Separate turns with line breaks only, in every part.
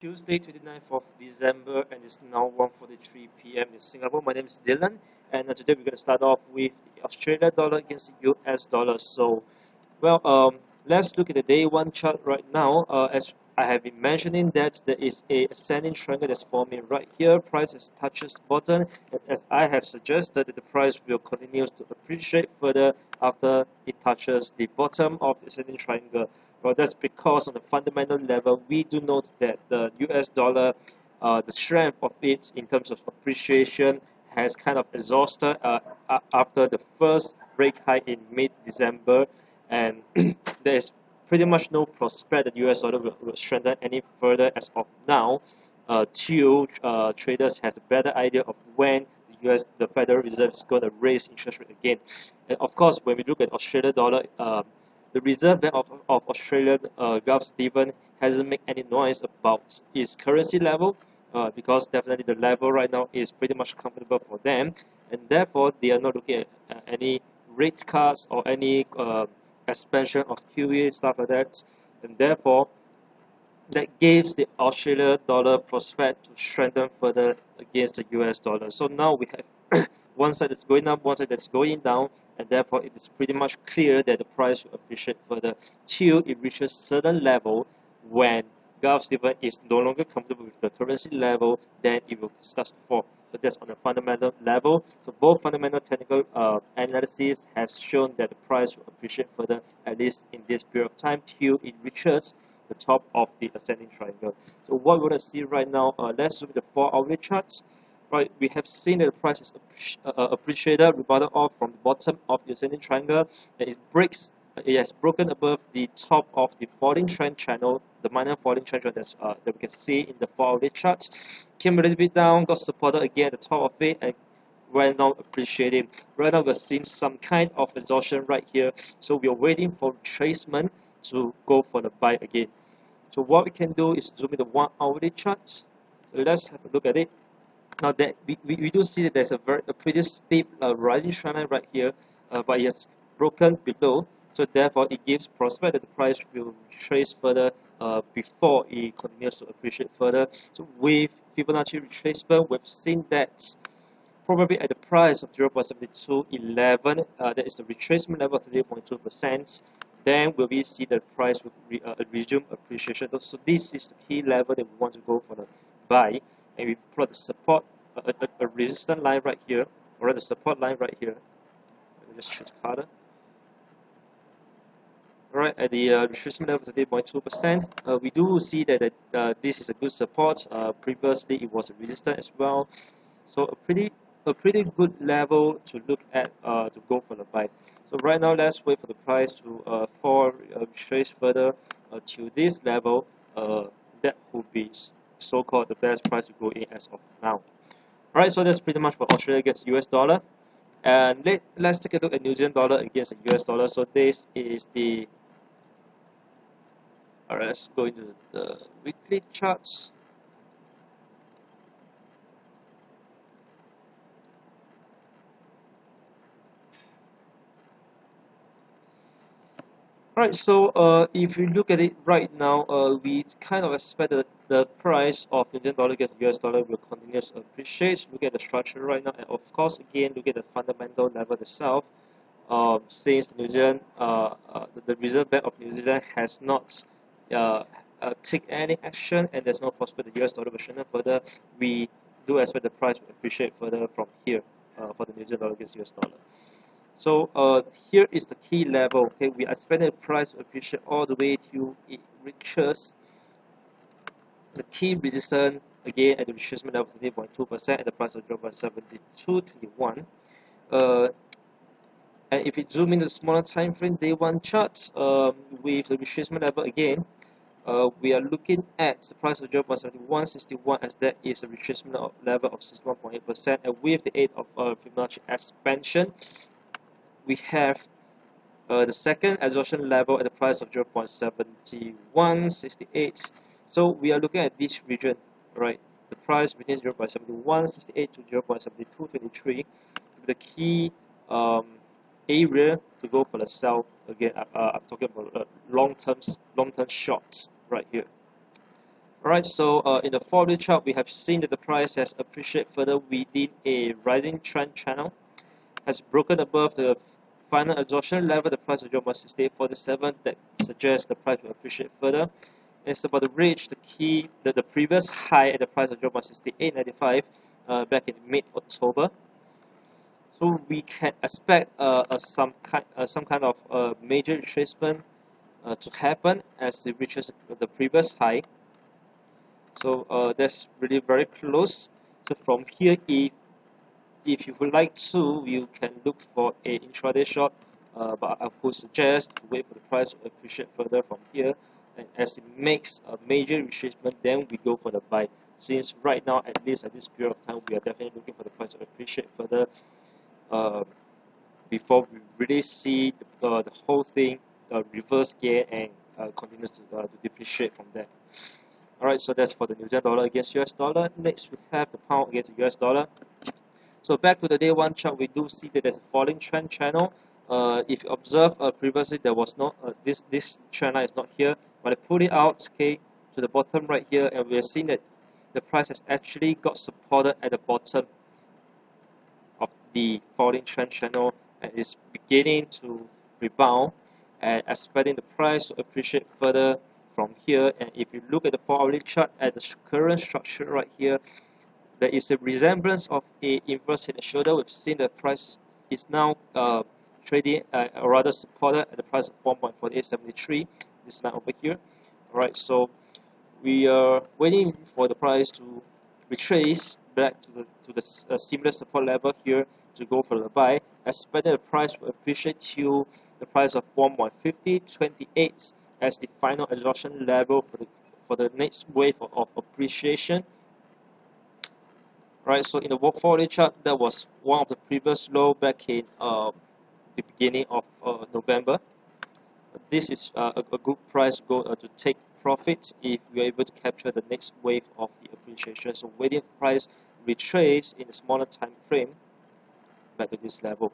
Tuesday, 29th of December, and it's now 1:43 p.m. in Singapore. My name is Dylan, and today we're going to start off with the Australian dollar against the US dollar. Let's look at the day one chart right now. As I have been mentioning, that there is a ascending triangle that's forming right here. Price touches bottom, and as I have suggested, that the price will continue to appreciate further after it touches the bottom of the ascending triangle. Well, that's because on the fundamental level, we do note that the US dollar, the strength of it in terms of appreciation has kind of exhausted after the first rate hike in mid-December, and there is pretty much no prospect that US dollar will strengthen any further as of now, till traders have a better idea of when the Federal Reserve is going to raise interest rate again. And of course, when we look at Australian dollar, the Reserve Bank of Australia, Gov. Stephen, hasn't made any noise about its currency level, because definitely the level right now is pretty much comfortable for them, and therefore they are not looking at any rate cuts or any expansion of QE, stuff like that, and therefore that gives the Australian dollar prospect to strengthen further against the US dollar. So now we have one side that's going up, one side that's going down, and therefore it is pretty much clear that the price will appreciate further till it reaches certain level. When Gulf Stephen is no longer comfortable with the currency level, then it will start to fall. So that's on the fundamental level. So both fundamental technical analysis has shown that the price will appreciate further, at least in this period of time, till it reaches the top of the ascending triangle. So what we're going to see right now, let's look at the 4-hourly charts. Right, we have seen that the price is appreciated, rebounded off from the bottom of the ascending triangle, and it has broken above the top of the falling trend channel, the minor falling trend channel that we can see in the 4-hourly chart. Came a little bit down, got supported again at the top of it, and right now appreciating. Right now we're seeing some kind of exhaustion right here, so we are waiting for retracement to go for the buy again. So what we can do is zoom in the 1-hourly chart. So let's have a look at it. Now that we do see that there's a pretty steep rising trend line right here, but it has broken below. So therefore, it gives prospect that the price will retrace further before it continues to appreciate further. So with Fibonacci retracement, we've seen that probably at the price of 0.7211, that is a retracement level of 3.2%. Then will we see the price will resume appreciation. So this is the key level that we want to go for the buy, and we plot the support, a resistance line right here, or the support line right here. Let me just change color. Alright, at the retracement level of 8.2%, we do see that this is a good support. Previously, it was a resistance as well. So a pretty good level to look at to go for the buy. So right now, let's wait for the price to fall, retrace further to this level. That would be so-called the best price to go in as of now. Alright, so that's pretty much for Australia against US dollar. And let's take a look at New Zealand dollar against the US dollar. So this is the... Alright, let's go into the weekly charts. Alright, so if you look at it right now, we kind of expect that the price of New Zealand dollar against US dollar will continue to appreciate. Look at the structure right now, and of course, again, look at the fundamental level itself. Since New Zealand, the Reserve Bank of New Zealand has not take any action, and there's no prospect the US dollar will strengthen further, we do expect the price will appreciate further from here for the New Zealand dollar against US dollar. So here is the key level. Okay, we expect the price to appreciate all the way till it reaches the key resistance again at the retracement level of 3.2% at the price of 0.7221. And if we zoom in the smaller time frame day one chart, with the retracement level again, we are looking at the price of 0.7161, as that is a retracement level of 61.8%, and with the aid of Fibonacci expansion, we have the second exhaustion level at the price of 0.7168. So we are looking at this region, right? The price between 0.7168 to 0.7223, the key area to go for the sell. Again, I'm talking about long-term shorts right here. Alright, so in the 4-hourly chart, we have seen that the price has appreciated further within a rising trend channel, has broken above the final exhaustion level, the price of 0.6847, that suggests the price will appreciate further. It's about to reach the previous high at the price of 0.6895 back in mid-October. So we can expect some kind of major retracement to happen as it reaches the previous high. So that's really very close. So from here, if you would like to, you can look for a intraday short, but I would suggest to wait for the price to appreciate further from here. And as it makes a major retracement, then we go for the buy. Since right now, at least at this period of time, we are definitely looking for the price to appreciate further before we really see the whole thing reverse gear and continue to depreciate from there. Alright, so that's for the New Zealand dollar against US dollar. Next, we have the pound against the US dollar. So back to the day one chart, we do see that there's a falling trend channel. If you observe previously, there was no this trend line is not here, but I pulled it out, okay, to the bottom right here, and we are seeing that the price has actually got supported at the bottom of the falling trend channel and is beginning to rebound, and expecting the price to appreciate further from here. And if you look at the 4-hourly chart at the current structure right here, there is a resemblance of a inverse head and shoulder. We've seen the price is now trading or rather supported at the price of 1.4873, this line over here. Alright, so we are waiting for the price to retrace back to the similar support level here to go for the buy. Expecting the price will appreciate till the price of 1.5028 as the final exhaustion level for the next wave of appreciation. Right, so in the 4-hourly chart, that was one of the previous low back in the beginning of November. This is a good price to take profits if we are able to capture the next wave of the appreciation. So waiting for price retrace in a smaller time frame back to this level.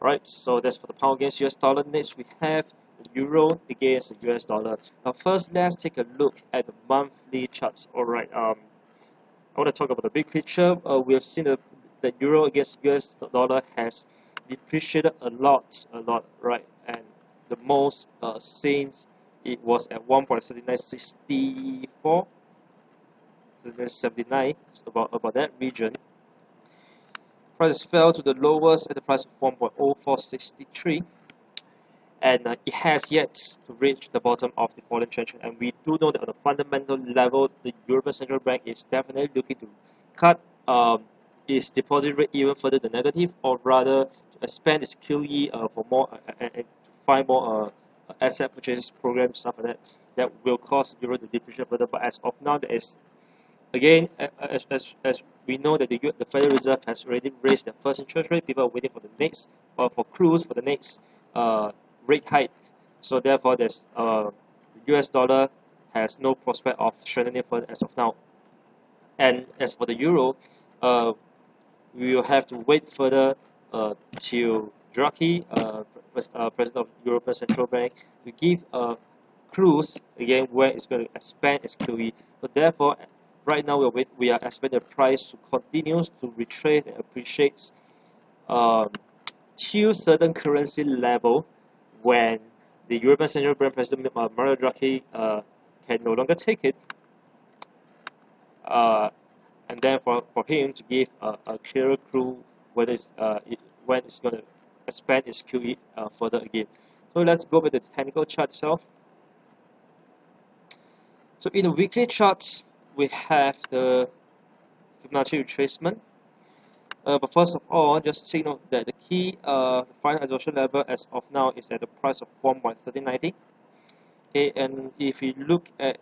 Alright, so that's for the pound against US dollar. Next, we have the euro against the US dollar. Now, first, let's take a look at the monthly charts. Alright, I want to talk about the big picture. We have seen the euro against US dollar has depreciated a lot, right? And the most since it was at 1.3964, 79, it's about that region. Prices fell to the lowest at the price of 1.0463, and it has yet to reach the bottom of the falling trend. And we do know that on a fundamental level, the European Central Bank is definitely looking to cut its deposit rate even further to negative, or rather to expand its QE for more and to find more asset purchase programs, stuff like that will cause euro to depreciate further. But as of now, there is again, as we know that the Federal Reserve has already raised their first interest rate, people are waiting for the next for cruise for the next rate hike. So therefore, there's the US dollar has no prospect of strengthening further as of now. And as for the euro, we will have to wait further till Draghi, President of the European Central Bank, to give a clues again where it's going to expand its QE. So therefore, right now we are expecting the price to continue to retrace and appreciate till certain currency level when the European Central Bank President Mario Draghi can no longer take it. And then for him to give a clearer clue whether when it's going to expand its QE further again. So let's go with the technical chart itself. So in the weekly chart, we have the Fibonacci retracement. But first of all, just take note that the key the final exhaustion level as of now is at the price of 1.3090. Okay, and if you look at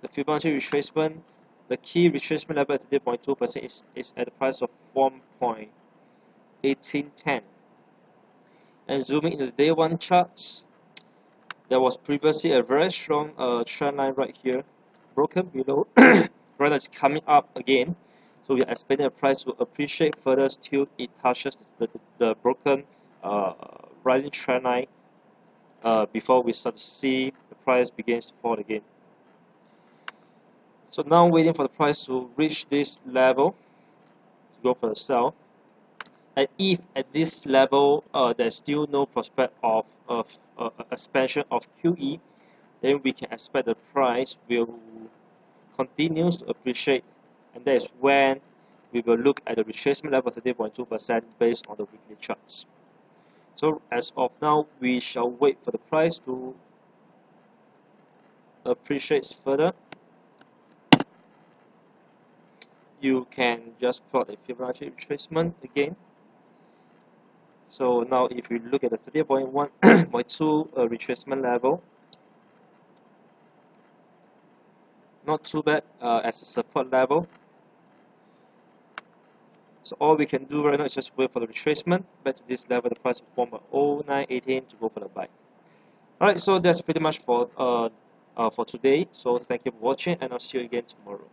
the Fibonacci retracement, the key retracement level at 0.2% is at the price of 1.1810. And zooming into the day one chart, there was previously a very strong trend line right here, broken below, rather it's coming up again. So we are expecting the price to appreciate further till it touches the broken rising trend line before we start to see the price begins to fall again. So now waiting for the price to reach this level to go for the sell. And if at this level there's still no prospect of expansion of QE, then we can expect the price will continue to appreciate, and that is when we will look at the retracement level of 30.2% based on the weekly charts. So as of now, we shall wait for the price to appreciate further. You can just plot a Fibonacci retracement again. So now if you look at the 30.1.2 retracement level, not too bad as a support level. So all we can do right now is just wait for the retracement back to this level, the price of 1.0918 to go for the buy. Alright, so that's pretty much for today. So thank you for watching, and I'll see you again tomorrow.